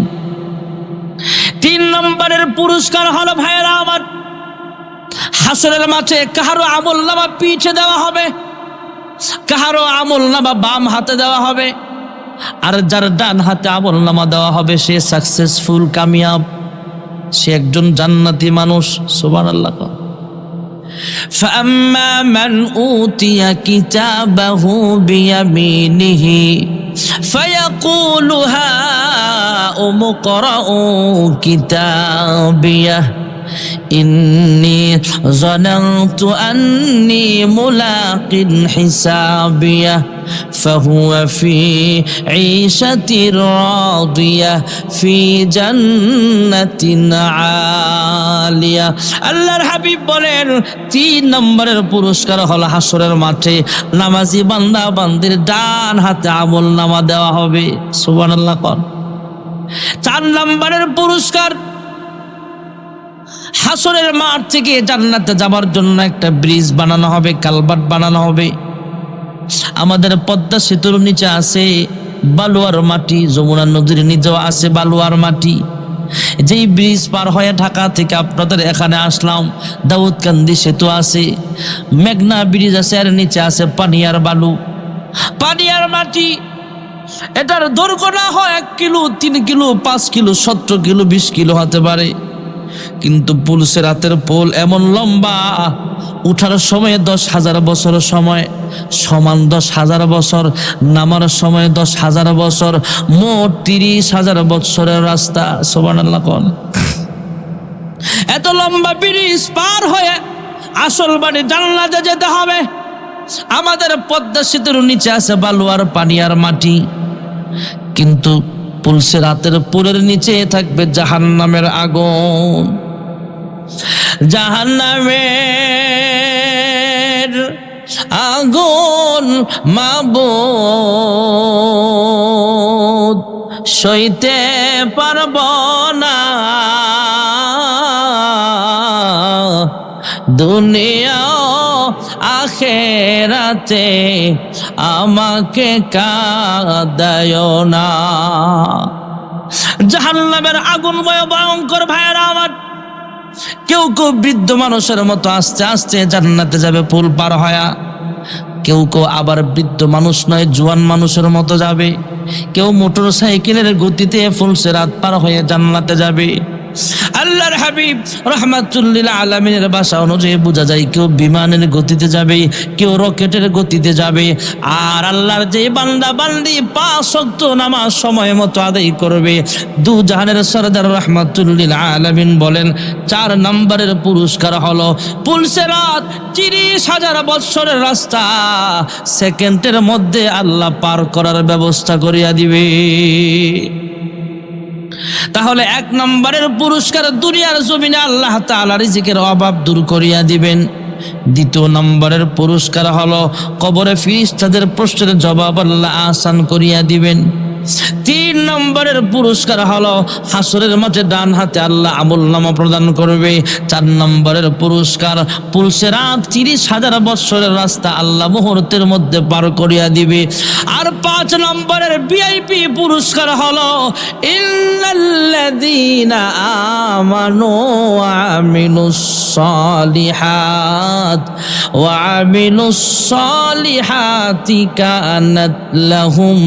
3 নম্বরের পুরস্কার হলো ভাইয়েরা আমার, হাসরের মাঠে কাহারো আমলনামা পিছে দেওয়া হবে, কাহারো আমলনামা বাম হাতে দেওয়া হবে, আর যার ডান হাতে আমলনামা দেওয়া হবে সে সাকসেসফুল, কামিয়াব, সে একজন জান্নাতি মানুষ। সুবহানাল্লাহ। فأما من أوتي كتابه بيمينه فيقول هاؤم اقرءوا كتابيه إني ظننت أني ملاق حسابيه فهو في عيشة راضية في جنة عالية। আল্লাহর হাবিব বলেন 3 নম্বরের পুরস্কার হলো হাসরের মাঠে নামাজি বান্দা বান্দির ডান হাতে আমলনামা দেওয়া হবে। সুবহানাল্লাহ। 4 নম্বরের পুরস্কার, হাসরের মাঠ থেকে জান্নাতে যাবার জন্য একটা ব্রিজ বানানো হবে, কালভার্ট বানানো হবে। আমাদের পদ্মা সেতুর নিচে আছে বালুয়ার মাটি, যমুনা নদীর নিচেও আছে বালুয়ার মাটি। যেই ব্রিজ পার হয়ে ঢাকা থেকে আপনাদের এখানে আসলাম, দাউদকান্দি সেতু আছে, মেঘনা ব্রিজ আছে, এর নিচে আছে পানিয়ার বালু, পানিয়ার মাটি। এটার দৈর্ঘ্য না হয় 1 kilo, 3 kilo, 5 kilo, 17 kilo, 20 kilo হতে পারে, কিন্তু পুলসিরাতের পোল এমন লম্বা, উঠার সময় 10,000 বছর সময় সমান 10,000 বছর, নামার সময় 10,000 বছর, মোট 30,000 বছরের রাস্তা। সুবহানাল্লাহ। এত লম্বা ব্রিজ পার হয়ে আসল বাড়ি জান্নাতে যেতে হবে। আমাদের পদ্মা সেতুর নিচে আছে বালুয়ার পানিয়ার মাটি, কিন্তু পুলসিরাতের পোলের নিচে থাকবে জাহান্নামের আগুন। জাহান্নামের আগুন মাবুদ সইতে পারব না, দুনিয়া আখেরাতে আমাকে কাঁদায়ো না। জাহান্নামের আগুন ভয়ঙ্কর ভাইয়েরা আমার। কেউ কেউ বৃদ্ধ মানুষের মতো আস্তে আস্তে জান্নাতে যাবে পুল পার হয়া, কেউ কেউ আবার বৃদ্ধ মানুষ নয় জোয়ান মানুষের মতো যাবে, কেউ মোটর সাইকেলের গতিতে পুলসিরাত পার হয়ে জান্নাতে যাবে। আল্লাহর হাবিব রাহমাতুল লিল আলামিনের ভাষা অনুযায়ী বোঝা যায় কেউ বিমানের গতিতে যাবে, কেউ রকেটের গতিতে যাবে। আর আল্লাহর যে বান্দা বান্দি 5 ওয়াক্ত নামাজ সময় মতো আদায় করবে, 2 জাহানের সরদার রাহমাতুল লিল আলামিন বলেন 4 নম্বরের পুরস্কার হলো পুলসিরাত 30,000 বছরের রাস্তা সেকেন্ডের মধ্যে আল্লাহ পার করার ব্যবস্থা করিয়া দিবে। তাহলে 1 নম্বরের পুরস্কার দুনিয়ার জমিনে আল্লাহ তাআলা রিজিকের অভাব দূর করিয়া দিবেন। 2 নম্বরের পুরস্কার হলো কবরে ফেরেশতাদের প্রশ্নের জবাব আল্লাহ আসান করিয়া দিবেন। 3 নম্বরের পুরস্কার হলো হাসরের মাঠে ডান হাতে আল্লাহ আমলনামা প্রদান করবে। 4 নম্বরের পুরস্কার পুলসিরাত 30,000 বছরের রাস্তা আল্লাহ মুহূর্তের মধ্যে পার করিয়া দিবে। আর 5 নম্বরের ভিআইপি পুরস্কার হলো ইল্লাল্লাযীনা আমানু ওয়া আমিলুস সালিহাতি কানাত লাহুম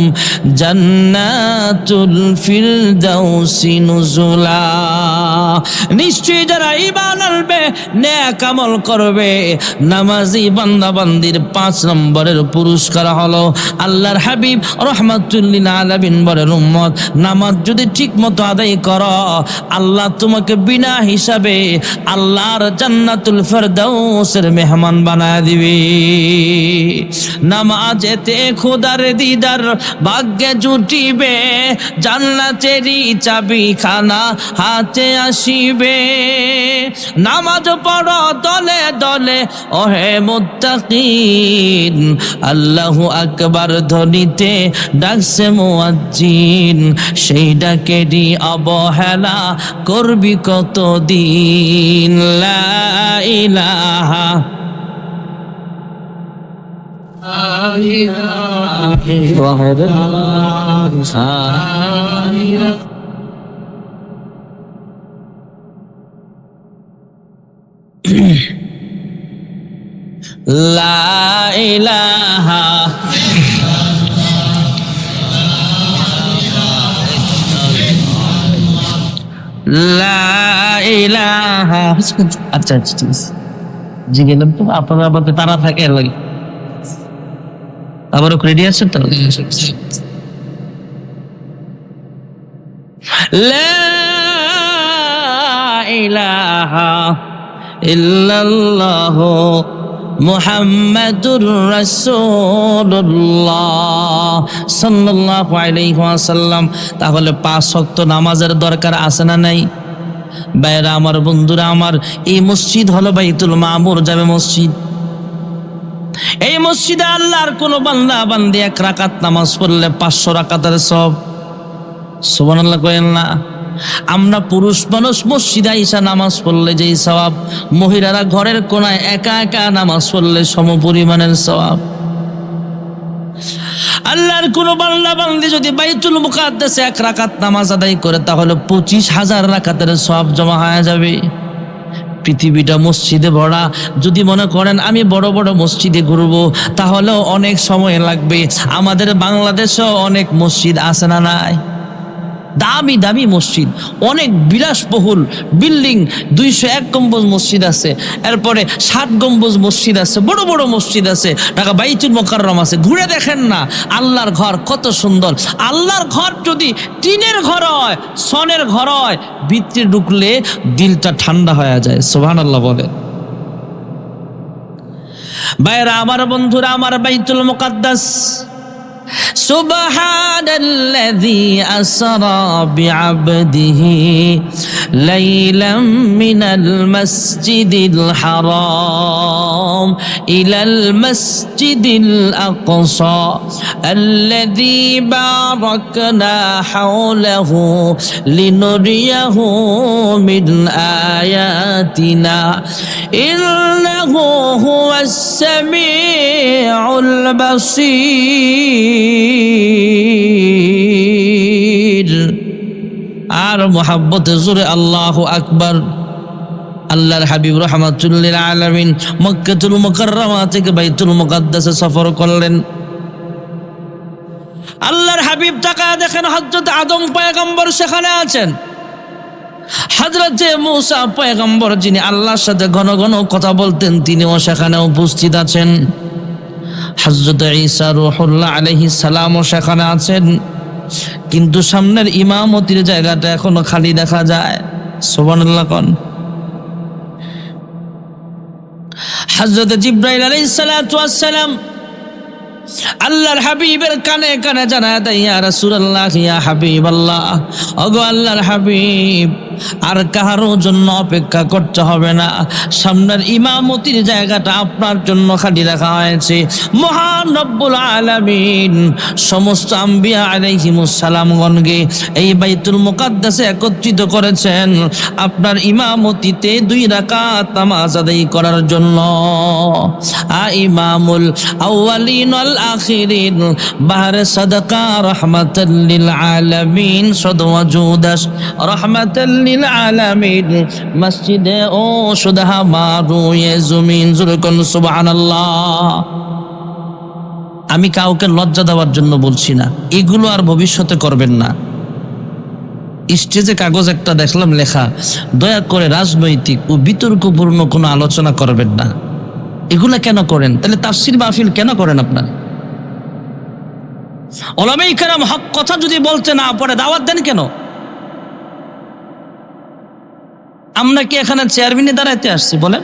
জান্নাতুল ফিরদাউসি নুজুলা। নিশ্চয়ই যারা ঈমান আনবে, নেক আমল করবে, নামাজি বান্দা বান্দির 5 নম্বরের পুরস্কার হলো আল্লাহর হাবিব রাহমাতুল লিল আলামিন বলেন, উম্মত নামাজ যদি ঠিক মতো আদায় করো, আল্লাহ তোমাকে বিনা হিসাবে আল্লাহর জান্নাতুল ফিরদাউসের মেহমান বানায় দিবে। নামাজেতে খোদার দিদার ভাগ্যে জুটি খুলিবে, জান্নাতেরই চাবিখানা হাতে আসিবে। নামাজ পড়ো দলে দলে ওহে মুত্তাকিন, আল্লাহু আকবার ধ্বনিতে ডাকছে মুয়াজ্জিন, সেই ডাকেরই অবহেলা করবি কতদিন। লা ইলাহা লা ইলাহা লা ইলাহা। আচ্ছা আচ্ছা ঠিক আছে, জি গেলাম তো। আপনারা আবার তারা থাকে লাগে, আবারও রেডি আছেন তো? লা ইলাহা ইল্লাল্লাহ মুহাম্মাদুর রাসূলুল্লাহ সাল্লাল্লাহু আলাইহি ওয়াসাল্লাম। তাহলে 5 ওয়াক্ত নামাজের দরকার আছে না নাই? ভাইরা আমার, বন্ধুরা আমার, এই মসজিদ হলো বাইতুল মামুর জামে মসজিদ। এই মসজিদে আল্লাহর কোন বান্দা বান্দি 1 রাকাত নামাজ পড়লে 500 রাকাতের সওয়াব। সুবহানাল্লাহ কইেন না? আমরা পুরুষ মানুষ মসজিদে আইসা নামাজ পড়লে যেই সওয়াব, মহিলারা ঘরের কোনায় একা একা নামাজ পড়লে সমপরিমাণের সওয়াব। আল্লাহর কোন বান্দা বান্দি যদি বাইতুল মুকাদ্দাসে 1 রাকাত নামাজ আদায় করে, তাহলে 25,000 রাকাতের সওয়াব জমা হয়ে যাবে। পৃথিবীটা মসজিদে ভরা। যদি মনে করেন আমি বড় বড় মসজিদে ঘুরবো, তাহলেও অনেক সময় লাগবে। আমাদের বাংলাদেশেও অনেক মসজিদ আছে না নাই? দামি দামি মসজিদ, অনেক বিলাসবহুল বিল্ডিং, 201 গম্বুজ মসজিদ আছে, এরপরে 7 গম্বুজ মসজিদ আছে, বড় বড় মসজিদ আছে, ঢাকা বাইতুল মুকাররম আছে। ঘুরে দেখেন না আল্লাহর ঘর কত সুন্দর। আল্লাহর ঘর যদি টিনের ঘর হয়, সনের ঘর হয়, ভিতরে ঢুকলে দিলটা ঠান্ডা হয়ে যায়। সুবহানাল্লাহ বলে। ভাইরা আমার, বন্ধুরা আমার, বাইতুল মুকাদ্দাস। سبحان الذي أسرى بعبده ليلا من المسجد الحرام إلى المسجد الأقصى الذي باركنا حوله لنريه من آياتنا إنه هو السميع البصير। আর মুহাব্বতে জোরে আল্লাহু আকবার। আল্লাহর হাবিব রাহমাতুল লিল আলামিন মক্কাতুল মুকাররমা থেকে বাইতুল মুকাদ্দাসে সফর করলেন। আল্লাহর হাবিব তাকায় দেখেন হযরত আদম পয়গম্বর সেখানে আছেন। হযরত মুসা পয়গম্বর, যিনি আল্লাহর সাথে ঘন ঘন কথা বলতেন, তিনিও সেখানে উপস্থিত আছেন। হযরত ঈসা রূহুল্লাহ আলাইহিস সালামও সেখানে আছেন। কিন্তু সামনের ইমামতির জায়গাটা এখনো খালি দেখা যায়। সুবহানাল্লাহ কোন। হযরত জিবরাইল আলাইহিস সালাতু ওয়াস সালাম আল্লাহর হাবিবের কানে কানে জানায় দেয়, ইয়া রাসূলুল্লাহ, ইয়া হাবিবাল্লাহ, ওগো আল্লাহর হাবিব, আর কারো জন্য অপেক্ষা করতে হবে না, সামনের ইমামতির জায়গাটা আপনার জন্য খালি রাখা হয়েছে। মহান রব্বুল আলামিন সমস্ত আম্বিয়া আলাইহিমুস সালামগণকে এই বাইতুল মুকাদ্দাসে একত্রিত করেছেন আপনার ইমামতিতে 2 রাকাত নামাজ আদায় করার জন্য। ইমামুল আউয়ালিন ওয়াল আখিরিন, বাহরে সাদাকা রাহমাতাল লিল আলামিন, সদওয়া জুদাস রাহমাতাল লিল আলামিন, মসজিদে ও সুদহা মারুয়ে জমিন। জুরকুন সুবহানাল্লাহ। আমি কাউকে লজ্জা দেওয়ার জন্য বলছি না, এগুলো আর ভবিষ্যতে করবেন না। স্টেজে কাগজ একটা দেখলাম লেখা, দয়া করে রাজনৈতিক ও বিতর্কপূর্ণ কোনো আলোচনা করবেন না। এগুলা কেন করেন? তাহলে তাফসীর মাহফিল কেন করেন আপনারা? উলামায়ে কেরাম হক কথা যদি বলতে না পারে দাওয়াত দেন কেন? আমরা কি এখানে চেয়ারম্যানে দাঁড়াইতে আসছি? বলেন,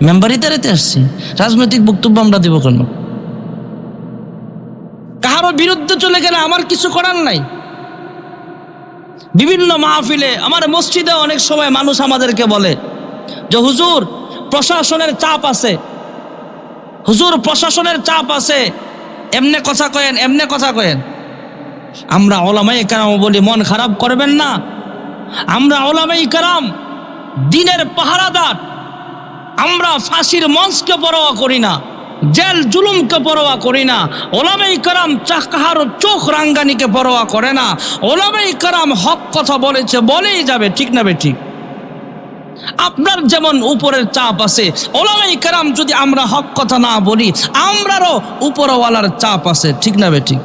মেম্বারই দাঁড়াইতে আসছি? রাজনৈতিক বক্তব্য আমরা দিব কেন? কারো কারো বিরুদ্ধে চলে গেলে আমার কিছু করার নাই। বিভিন্ন মাহফিলে, আমার মসজিদে অনেক সময় মানুষ আমাদেরকে বলে যে হুজুর প্রশাসনের চাপ আছে, হুজুর প্রশাসনের চাপ আছে, এমনে কথা কয়েন, এমনে কথা কয়েন। আমরা ওলামায়ে কেরাম বলি মন খারাপ করবেন না, আমরা ওলামায়ে কেরাম দিনের পাহারাদার। আমরা ফাঁসির মঞ্চকে পরোয়া করি না, জেল জুলুমকে পরোয়া করি না। ওলামায়ে কেরাম কাহারো চোখ রাঙ্গানিকে পরোয়া করে না। ওলামায়ে কেরাম হক কথা বলেছে, বলেই যাবে, ঠিক না বেঠিক? আপনার যেমন উপরের চাপ আছে, ওলামায়ে কেরাম যদি আমরা হক কথা না বলি, আমরারও উপরওয়ালার চাপ আছে, ঠিক না বেঠিক?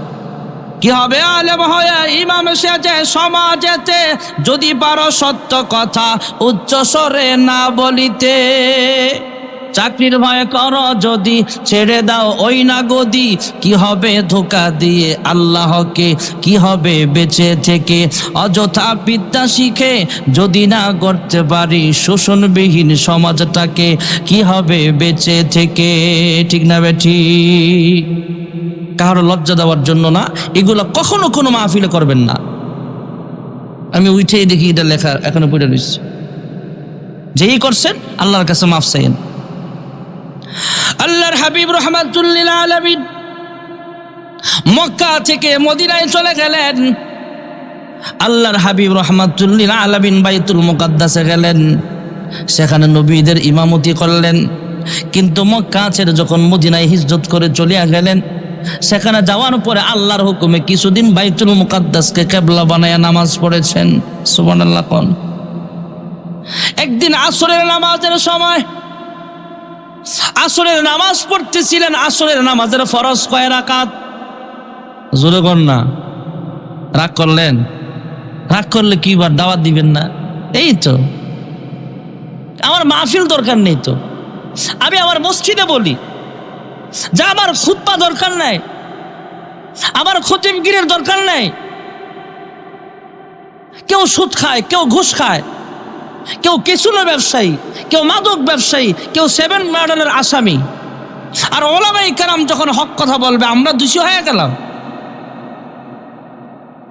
কি হবে আলেম হয়ে ইমাম সেজে সমাজেতে, যদি পারো সত্য কথা উচ্চ স্বরে না বলিতে। চাকরির ভয় করো যদি ছেড়ে দাও ওই না গদি, কি হবে ধোকা দিয়ে আল্লাহকে, কি হবে বেঁচে থেকে অযথা বিদ্যা শিখে যদি না করতে পারি শোষণবিহীন সমাজটাকে, কি হবে বেঁচে থেকে, ঠিক না বেঠিক? কারো লজ্জা দেওয়ার জন্য না, এগুলো কখনো কোনো মাহফিলে করবেন না। আমি উঠেই দেখি এটা লেখা এখনো পড়ে রয়েছে, যেই করছেন আল্লাহর কাছে মাফ চাইেন। আল্লাহর হাবিব রাহমাতুল লিল আলামিন মক্কা থেকে মদিনায় চলে গেলেন। আল্লাহর হাবিব রাহমাতুল লিল আলামিন বাইতুল মুকাদ্দাসে গেলেন, সেখানে নবীদের ইমামতি করলেন। কিন্তু মক্কা ছেড়ে যখন মদিনায় হিজরত করে চলে গেলেন, সেখানে যাওয়ার পরে আল্লাহর হুকুমে কিছুদিন বাইতুল মুকাদ্দাসকে কিবলা বানায়া নামাজ পড়েছেন। সুবহানাল্লাহ কোন। একদিন আসরের নামাজের সময় আসরের নামাজ পড়তেছিলেন। আসরের নামাজের ফরজ কয় রাকাত? জোরে কোন না। রাগ করলেন? রাগ করলে কি বার দাওয়াত দিবেন না? এই তো, আমার মাহফিল দরকার নেই তো, আমি আমার মসজিদে বলি যা, আমার খুতবা দরকার নাই, আমার খতিবগিরের দরকার নাই। কেউ সুদ খায়, কেউ ঘুষ খায়, কেউ কেসুনো ব্যবসায়ী, কেউ মাদক ব্যবসায়ী, কেউ 7 মার্ডারের আসামি। আর ওলামায়ে কেরাম যখন হক কথা বলবে আমরা দোষী হয়ে গেলাম।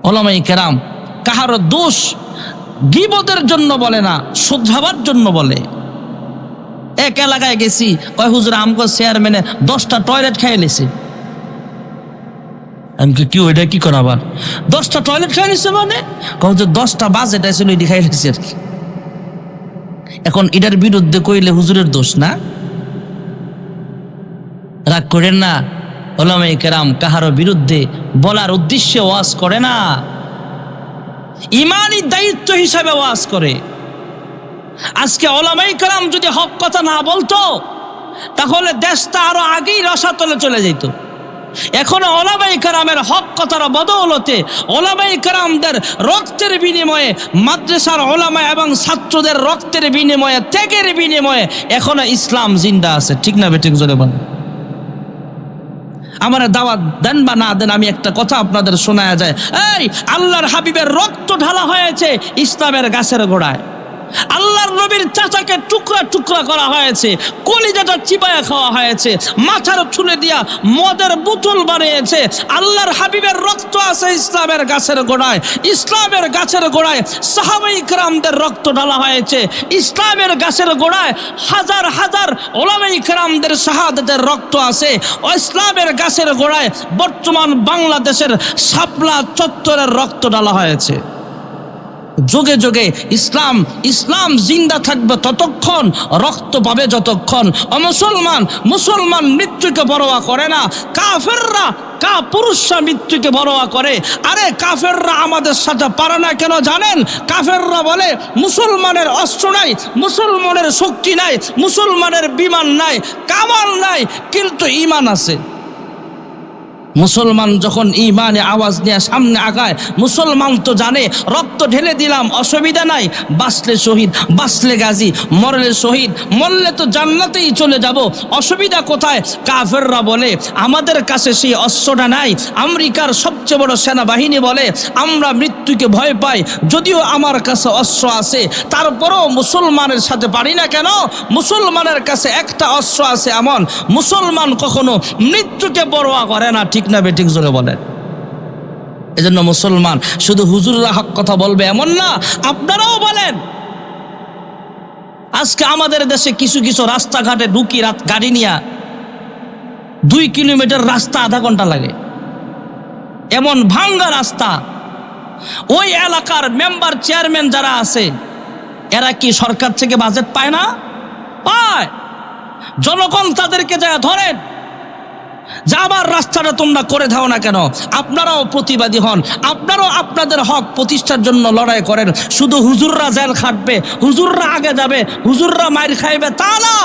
ওলামায়ে কেরাম কাহারো দোষ গীবতের জন্য বলে না, শুধরাবার জন্য বলে। এক এলাকায় গেছি, কয় হুজুর আমগো চেয়ারম্যানে 10টা টয়লেট খাইয়ে নিছে। আমি কি ওইটা কি করা, আবার 10টা টয়লেট খাইয়ে নিছে মানে? কয় যে 10টা বাজেট আছে ওইটি খাইয়ে নিছে আর কি। এখন এটার বিরুদ্ধে কইলে হুজুরের দোষ না? রাগ করেন না। ওলামায়ে কেরাম কাহারো বিরুদ্ধে বলার উদ্দেশ্যে ওয়াজ করে না, ইমানি দায়িত্ব হিসাবে ওয়াজ করে। আজকে ওলামায়ে কেরাম যদি হক কথা না বলতো, তাহলে দেশটা আরো আগেই রসাতলে চলে যেত। এখনো ওলামায়ে কেরামের হক কথার বদৌলতে, ওলামায়ে কেরামদের রক্তের বিনিময়ে, মাদ্রাসার ওলামা এবং ছাত্রদের রক্তের বিনিময়ে, ত্যাগের বিনিময়ে এখনো ইসলাম জিন্দা আছে, ঠিক না বেঠিক? জোরে বলেন। আমার দাওয়াত দেন বা না দেন, আমি একটা কথা আপনাদের শোনায়া যায়। এই আল্লাহর হাবিবের রক্ত ঢালা হয়েছে ইসলামের গাছের গোড়ায়। আল্লাহর নবীর চাচাকে টুকরা টুকরা করা হয়েছে, কলিজাটা চিবায়া খাওয়া হয়েছে, মাথার চুলে দিয়া মদের বোতল বানিয়েছে। আল্লাহর হাবিবের রক্ত আছে ইসলামের গাছের গোড়ায়। ইসলামের গাছের গোড়ায় সাহাবায়ে কেরামদের রক্ত ঢালা হয়েছে। ইসলামের গাছের গোড়ায় হাজার হাজার ওলামায়ে কেরামদের শাহাদাতের রক্ত আছে। ইসলামের গাছের গোড়ায় বর্তমান বাংলাদেশের শাপলা চত্বরের রক্ত ঢালা হয়েছে। যুগে যুগে ইসলাম ইসলাম জিন্দা থাকবে ততক্ষণ, রক্ত পাবে যতক্ষণ। মুসলমান মৃত্যুকে পরোয়া করে না, কাফেররা পুরুষরা মৃত্যুকে পরোয়া করে। আরে কাফেররা আমাদের সাথে পারে না কেন জানেন? কাফেররা বলে মুসলমানের অস্ত্র নাই, মুসলমানের শক্তি নাই, মুসলমানের বিমান নাই, কামাল নাই, কিন্তু ঈমান আছে। মুসলমান যখন ঈমানে আওয়াজ নিয়ে সামনে আগায়, মুসলমান তো জানে রক্ত ঢেলে দিলাম অসুবিধা নাই, বাঁচলে শহীদ, বাঁচলে গাজী, মরলে শহীদ, মরলে তো জান্নাতেই চলে যাব, অসুবিধা কোথায়? কাফেররা বলে আমাদের কাছে সেই অস্ত্রটা নাই। আমেরিকার সবচেয়ে বড় সেনাবাহিনী বলে আমরা মৃত্যুকে ভয় পাই, যদিও আমার কাছে অস্ত্র আছে, তারপরও মুসলমানের সাথে পারি না কেন? মুসলমানের কাছে একটা অস্ত্র আছে এমন, মুসলমান কখনো মৃত্যুকে পরোয়া করে না, ঠিক না বেঠিক? জোরে বলেন। এজন্য মুসলমান শুধু হুজুররা হক কথা বলবে এমন না, আপনারাও বলেন। আজকে আমাদের দেশে কিছু কিছু রাস্তাঘাটে ঢুকি রাত গাড়ি নিয়ে 2 কিলোমিটার রাস্তা আধা ঘন্টা লাগে, এমন ভাঙ্গা রাস্তা। ওই এলাকার মেম্বার চেয়ারম্যান যারা আছে এরা কি সরকার থেকে বাজেট পায় না? পায়। জনগণ তাদেরকে যা ধরেন যে আমার রাস্তাটা তোমরা করে দাও না কেন, আপনারাও প্রতিবাদী হন, আপনারাও আপনাদের হক প্রতিষ্ঠার জন্য লড়াই করেন। শুধু হুজুররা জেল খাটবে, হুজুররা আগে যাবে, হুজুররা মার খাইবে তা না।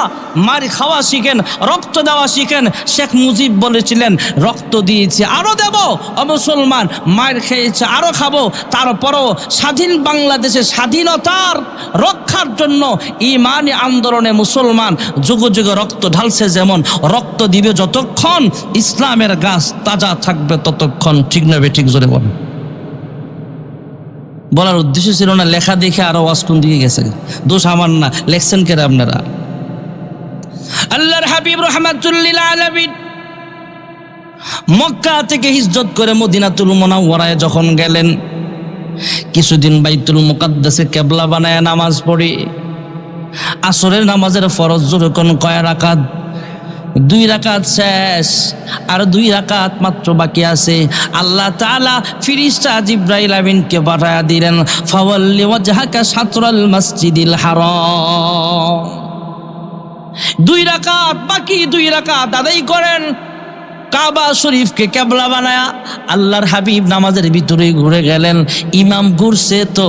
মার খাওয়া শিখেন, রক্ত দেওয়া শিখেন। শেখ মুজিব বলেছিলেন রক্ত দিয়েছি আরো দেব, মুসলমান মার খেয়েছে আরো খাবো। তারপরও স্বাধীন বাংলাদেশে স্বাধীনতার রক্ষার জন্য ইমানি আন্দোলনে মুসলমান যুগে যুগে রক্ত ঢালছে, যেমন রক্ত দিবে যতক্ষণ ইসলামের গাছ তাজা থাকবে ততক্ষণ। ঠিক না ঠিক জোরে বলেন। বলার উদ্দেশ্য ছিল না, লেখা দেখে আরো ওয়াজ কোন দিকে গেছে, দোষ আমার না, লেখছেন কেন আপনারা? আল্লাহর হাবিব রাহমাতুল লিল আলামিন মক্কা থেকে হিজরত করে মদিনাতুল মুনাওয়ারায় যখন গেলেন, কিছুদিন বাইতুল মুকাদ্দাসে কিবলা বানায় নামাজ পড়ি। আসরের নামাজের ফরজ যখন কয় রাকাত? 2 রাকাত শেষ, আর 2 রাকাত মাত্র বাকি আছে। আল্লাহ তাআলা ফেরেশতা জিবরাইল আমিনকে পাঠায়া দিলেন, ফাওয়াল্লি ওয়াজহাকা শাতরাল মসজিদিল হারাম। 2 রাকাত বাকি, 2 রাকাত আদায় করেন। কাবা শরীফকে কিবলা বানায়া আল্লাহর হাবিব নামাজের ভিতরে ঘুরে গেলেন। ইমাম ঘুরছে তো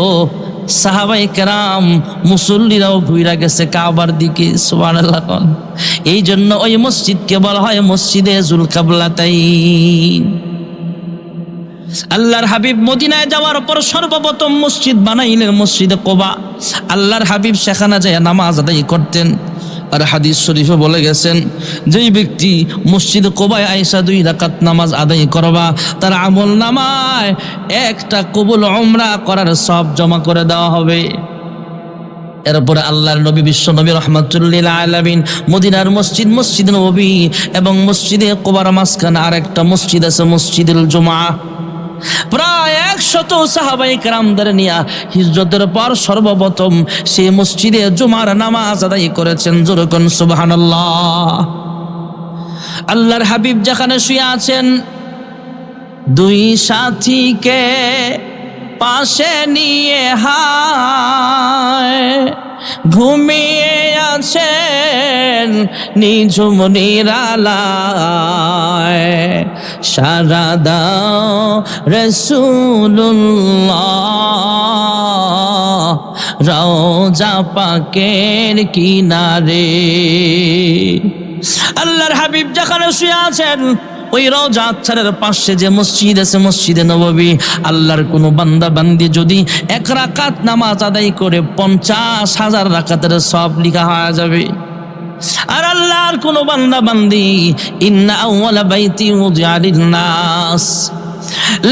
সাহাবায়ে কেরাম মুসল্লিরাও ঘুরে গেছে কাবার দিকে। সুবহানাল্লাহ। এই জন্য ওই মসজিদকে বলা হয় মসজিদে জুল কিবলাতাইন। আল্লাহর হাবিব মদিনায় যাওয়ার পর সর্বপ্রথম মসজিদ বানাইলেন মসজিদে কুবা। আল্লাহর হাবিব সেখানে যায় নামাজ আদায় করতেন। আর হাদিস শরীফে বলে গেছেন, যেই ব্যক্তি মসজিদে কুবায় আয়েশা 2 রাকাত নামাজ আদায় করবা, তার আমল নামায় একটা কবুল উমরা করার সব জমা করে দেওয়া হবে। এরপরে আল্লাহর নবী বিশ্ব নবী রাহমাতুল লিল আলামিন মদিনার মসজিদ, মসজিদ নববী এবং মসজিদে কুবার মাঝখানে আরেকটা মসজিদ আছে, মসজিদুল জুমআ। প্রায় 100 সাহাবায়ে কেরামদের নিয়ে হিজরতের পর সর্বপ্রথম সেই মসজিদে জুমার নামাজ আদায় করেছেন। জোরে কোন সুবহানাল্লাহ। আল্লাহর হাবিব যেখানে শুয়ে আছেন, 2 সাথীকে পাশে নিয়ে হায় ঘুমিয়ে আছেন নিঝুম নিরালায়। সারা দাও রাসূলুল্লাহ রওজা পাকের কিনারে। আল্লাহর হাবিব যেখানে শুয়ে আছেন, ওই রওজা আচ্ছারের পাশে যে মসজিদ আছে মসজিদে নববী, আল্লাহর কোনো বান্দা বান্দি যদি 1 রাকাত নামাজ আদায় করে 50,000 রাকাতের সওয়াব লেখা হয়ে যাবে। আর আল্লাহর কোনো বান্দা বান্দি ইন্না আউওয়ালা বাইতি উযিআ লিন-নাস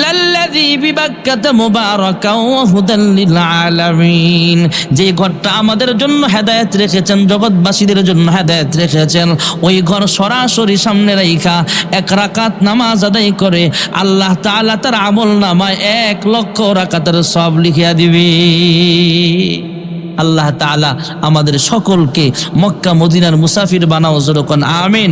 লাল্লাযী বিবাক্কাতা মুবারাকাও ওয়া হুদাল লিল আলামিন, যে ঘরটা আমাদের জন্য হেদায়েত রেখেছেন, জগৎবাসীদের জন্য হেদায়েত রেখেছেন, ওই ঘর সরাসরি সামনে রাইখা 1 রাকাত নামাজ আদায় করে আল্লাহ তাআলা তার আমল নামায় 1 লক্ষ রাকাতের সওয়াব লিখিয়া দিবে। আল্লাহ তাআলা আমাদের সকলকে মক্কা মদিনার মুসাফির বানাও। জোরে কোন আমিন।